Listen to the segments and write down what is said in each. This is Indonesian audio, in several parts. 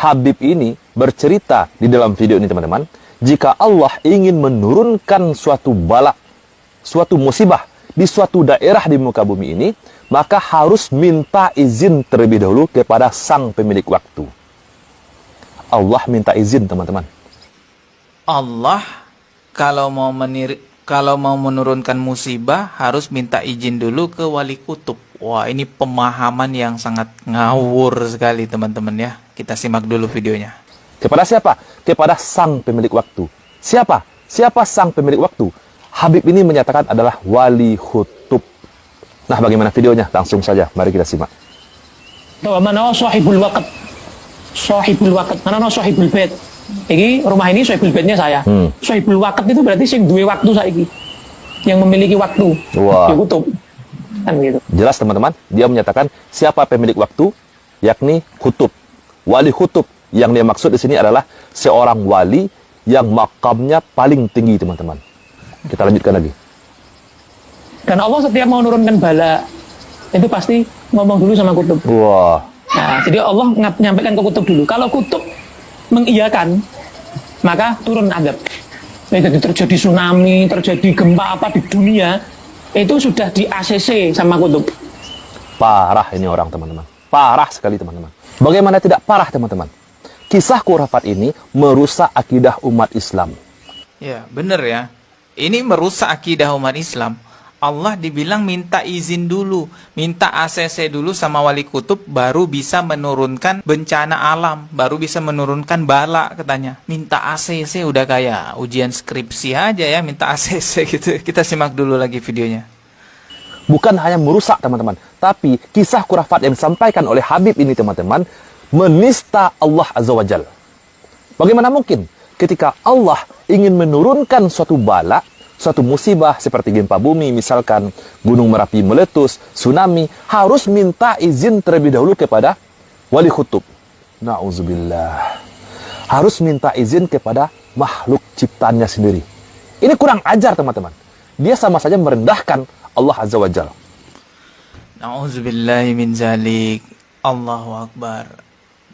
Habib ini bercerita di dalam video ini teman-teman, jika Allah ingin menurunkan suatu bala, suatu musibah di suatu daerah di muka bumi ini, maka harus minta izin terlebih dahulu kepada sang pemilik waktu. Allah minta izin teman-teman. Allah kalau mau menurunkan musibah harus minta izin dulu ke wali kutub. Wah, ini pemahaman yang sangat ngawur sekali teman-teman ya. Kita simak dulu videonya. Kepada siapa? Kepada sang pemilik waktu. Siapa? Siapa sang pemilik waktu? Habib ini menyatakan adalah wali kutub. Nah, bagaimana videonya? Langsung saja, mari kita simak. Mana sahibul waqt? Sahibul waqt. Mana sahibul bait? Ini rumah ini sahibul baitnya saya. Sahibul waqt itu berarti sing duwe waktu saiki. Yang memiliki waktu. Wah. Di kutub. Kan gitu. Jelas teman-teman, dia menyatakan siapa pemilik waktu, yakni kutub. Wali kutub. Yang dia maksud di sini adalah seorang wali yang makamnya paling tinggi teman-teman. Kita lanjutkan lagi. Karena Allah setiap mau menurunkan bala itu pasti ngomong dulu sama kutub. Wah. Nah, jadi Allah menyampaikan ke kutub dulu. Kalau kutub mengiyakan, maka turun azab. Jadi terjadi tsunami, terjadi gempa apa di dunia, itu sudah di ACC sama kutub. Parah ini orang teman-teman. Parah sekali teman-teman. Bagaimana tidak parah teman-teman? Kisah khurafat ini merusak akidah umat Islam. Ya, benar ya. Ini merusak akidah umat Islam. Allah dibilang minta izin dulu, minta ACC dulu sama wali kutub, baru bisa menurunkan bencana alam, baru bisa menurunkan bala katanya. Minta ACC udah kayak ujian skripsi aja ya, minta ACC gitu. Kita simak dulu lagi videonya. Bukan hanya merusak teman-teman, tapi kisah khurafat yang disampaikan oleh Habib ini teman-teman, menista Allah Azza wa Jal. Bagaimana mungkin ketika Allah ingin menurunkan suatu bala, suatu musibah seperti gempa bumi, misalkan gunung Merapi meletus, tsunami, harus minta izin terlebih dahulu kepada wali kutub. Na'udzubillah. Harus minta izin kepada makhluk ciptaannya sendiri. Ini kurang ajar teman-teman. Dia sama saja merendahkan Allah Azza wa Jalla. Na'udzubillahi min zalik. Allahu Akbar.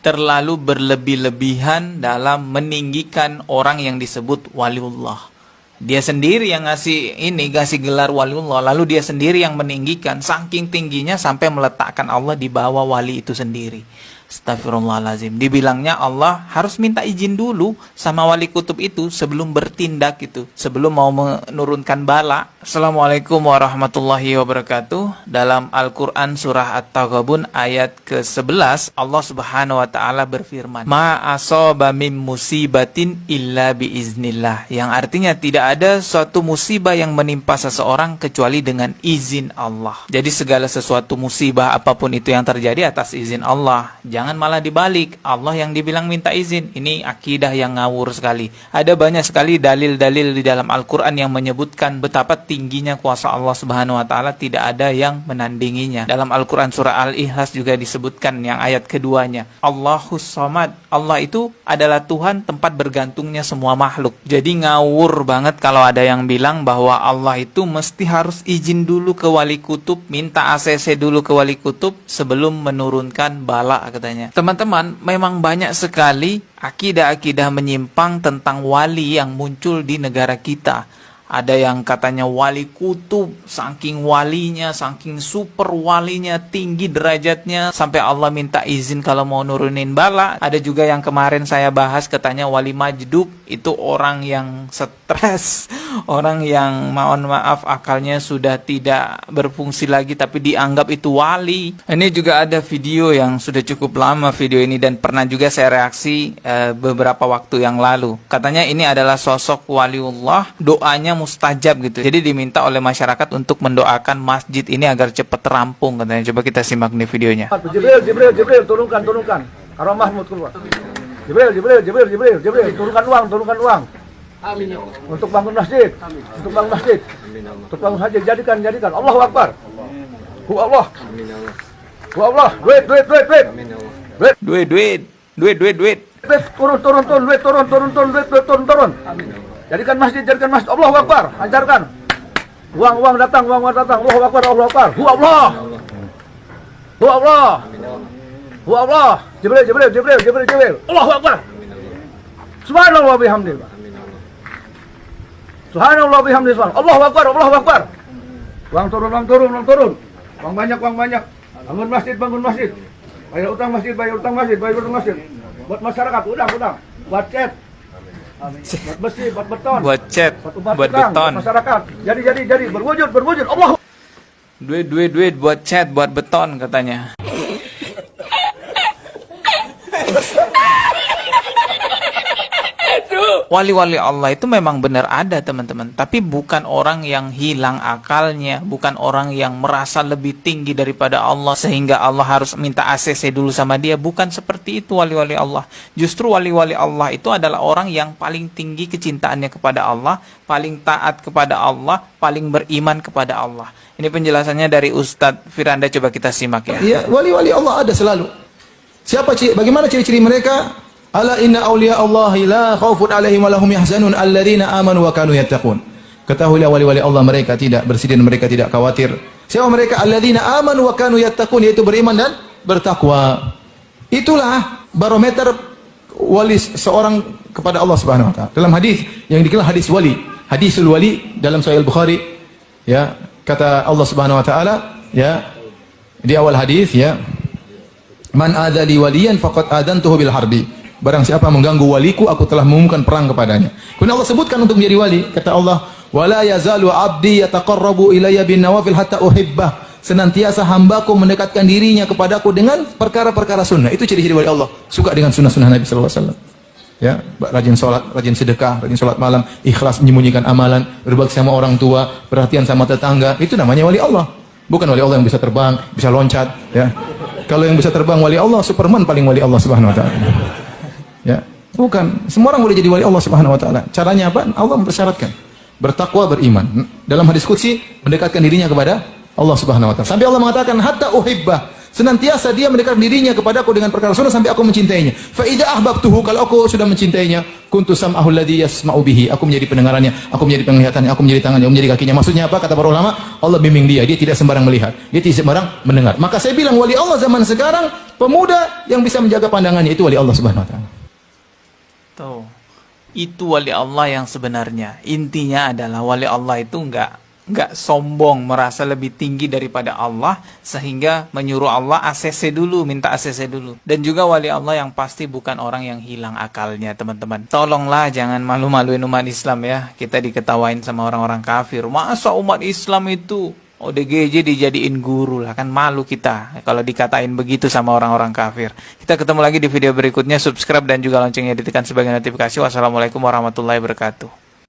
Terlalu berlebih-lebihan dalam meninggikan orang yang disebut waliullah. Dia sendiri yang ngasih gelar waliullah, lalu dia sendiri yang meninggikan, saking tingginya sampai meletakkan Allah di bawah wali itu sendiri. Astagfirullahaladzim. Dibilangnya Allah harus minta izin dulu sama wali kutub itu sebelum bertindak itu, sebelum mau menurunkan bala. Assalamualaikum warahmatullahi wabarakatuh. Dalam Al-Quran surah At-Taghabun ayat ke-11, Allah subhanahu wa ta'ala berfirman, Ma asaba min musibatin illa biiznillah. Yang artinya tidak ada suatu musibah yang menimpa seseorang kecuali dengan izin Allah. Jadi segala sesuatu musibah apapun itu yang terjadi atas izin Allah. Jangan malah dibalik, Allah yang dibilang minta izin. Ini akidah yang ngawur sekali. Ada banyak sekali dalil-dalil di dalam Al-Quran yang menyebutkan betapa tingginya kuasa Allah subhanahu wa ta'ala, tidak ada yang menandinginya. Dalam Al-Quran surah Al-Ikhlas juga disebutkan yang ayat keduanya, Allahus Samad. Allah itu adalah Tuhan tempat bergantungnya semua makhluk. Jadi ngawur banget kalau ada yang bilang bahwa Allah itu mesti harus izin dulu ke wali kutub, minta ACC dulu ke wali kutub sebelum menurunkan bala katanya. Teman-teman, memang banyak sekali akidah-akidah menyimpang tentang wali yang muncul di negara kita. Ada yang katanya wali kutub, saking walinya, saking super walinya, tinggi derajatnya, sampai Allah minta izin kalau mau nurunin bala. Ada juga yang kemarin saya bahas, katanya wali majdub, itu orang yang stres, orang yang mohon maaf akalnya sudah tidak berfungsi lagi, tapi dianggap itu wali. Ini juga ada video yang sudah cukup lama video ini, dan pernah juga saya reaksi beberapa waktu yang lalu. Katanya ini adalah sosok waliullah, doanya mustajab gitu. Jadi diminta oleh masyarakat untuk mendoakan masjid ini agar cepat rampung katanya. Coba kita simak nih videonya. Jibril, turunkan. Arwah Mahmud keluar. Jibril, turunkan uang. Amin. Untuk bangun masjid. Untuk bangun masjid. Untuk bangun haji, jadikan. Allahu Akbar. Hu Allah. Hu Allah. Duit. Duit. Turun. Jadikan masjid. Allahu Akbar. Lancarkan. Uang datang. Allahu Akbar. Hu Allah. Huwa Allah. Jibril, Jibril, Jibril, Jibril, Jibril. Allahu Akbar. Subhanallah bihamdi. Subhanallah bihamdi. Allahu Akbar, Allahu Akbar. Uang turun, uang turun, uang turun. Uang banyak, uang banyak. Bangun masjid, bangun masjid. Bayar utang masjid, bayar utang masjid, bayar utang masjid. Buat masyarakat, udang, udang. Buat cat. Buat besi, buat beton. Buat cat, buat utang, beton. Buat masyarakat. Jadi. Berwujud, berwujud. Allah. Duit buat cat, buat beton katanya. Wali-wali Allah itu memang benar ada teman-teman, tapi bukan orang yang hilang akalnya, bukan orang yang merasa lebih tinggi daripada Allah sehingga Allah harus minta ACC dulu sama dia. Bukan seperti itu wali-wali Allah. Justru wali-wali Allah itu adalah orang yang paling tinggi kecintaannya kepada Allah, paling taat kepada Allah, paling beriman kepada Allah. Ini penjelasannya dari Ustadz Firanda, coba kita simak ya. Ya, wali-wali Allah ada selalu. Bagaimana ciri-ciri mereka? Ala inna awliya Allahi la khaufun alaihim wa lahum yahzanun alladzina amanu wa kanu yattaqun. Ketahuilah wali-wali Allah mereka tidak bersedih dan mereka tidak khawatir. Siapa mereka? Alladzina amanu wa kanu yattaqun, yaitu beriman dan bertakwa. Itulah barometer wali seorang kepada Allah Subhanahu wa taala. Dalam hadis yang dikenal hadis wali, hadisul wali dalam Sahih Al-Bukhari, ya, kata Allah Subhanahu wa taala, ya, di awal hadis, ya, man adali waliyan faqad adantuhu bil harbi. Barang siapa mengganggu waliku, aku telah mengumumkan perang kepadanya. Kemudian Allah sebutkan untuk menjadi wali, kata Allah, wala yazalu abdi yataqarrabu ilayya bin nawafil hatta uhibbah. Senantiasa hambaku mendekatkan dirinya kepadaku dengan perkara-perkara sunnah. Itu ciri-ciri wali Allah, suka dengan sunnah-sunnah Nabi sallallahu alaihi wasallam. Ya, rajin sholat, rajin sedekah, rajin sholat malam, ikhlas menyembunyikan amalan, berbakti sama orang tua, perhatian sama tetangga. Itu namanya wali Allah. Bukan wali Allah yang bisa terbang, bisa loncat, ya. Kalau yang bisa terbang wali Allah, Superman paling wali Allah Subhanahu wa taala. Ya, bukan. Semua orang boleh jadi wali Allah Subhanahu wa taala. Caranya apa? Allah mempersyaratkan. Bertakwa, beriman. Dalam hadis qudsi mendekatkan dirinya kepada Allah Subhanahu wa taala. Sampai Allah mengatakan hatta uhibbah. Senantiasa dia mendekatkan dirinya kepadaku dengan perkara sunnah sampai aku mencintainya. Fa idza ahbabtuhu, kalau aku sudah mencintainya, kuntu sam'ahu alladhi yasma'u bihi. Aku menjadi pendengarannya, aku menjadi penglihatannya, aku menjadi tangannya, aku menjadi kakinya. Maksudnya apa? Kata para ulama, Allah bimbing dia tidak sembarang melihat, dia tidak sembarang mendengar. Maka saya bilang wali Allah zaman sekarang, pemuda yang bisa menjaga pandangannya itu wali Allah Subhanahu wa taala. Tuh, itu wali Allah yang sebenarnya. Intinya adalah wali Allah itu enggak sombong, merasa lebih tinggi daripada Allah sehingga menyuruh Allah ACC dulu, minta ACC dulu. Dan juga wali Allah yang pasti bukan orang yang hilang akalnya, teman-teman. Tolonglah jangan malu-maluin umat Islam ya. Kita diketawain sama orang-orang kafir. Masa umat Islam itu ODGJ dijadiin guru lah, kan malu kita kalau dikatain begitu sama orang-orang kafir. Kita ketemu lagi di video berikutnya. Subscribe dan juga loncengnya ditekan sebagai notifikasi. Wassalamualaikum warahmatullahi wabarakatuh.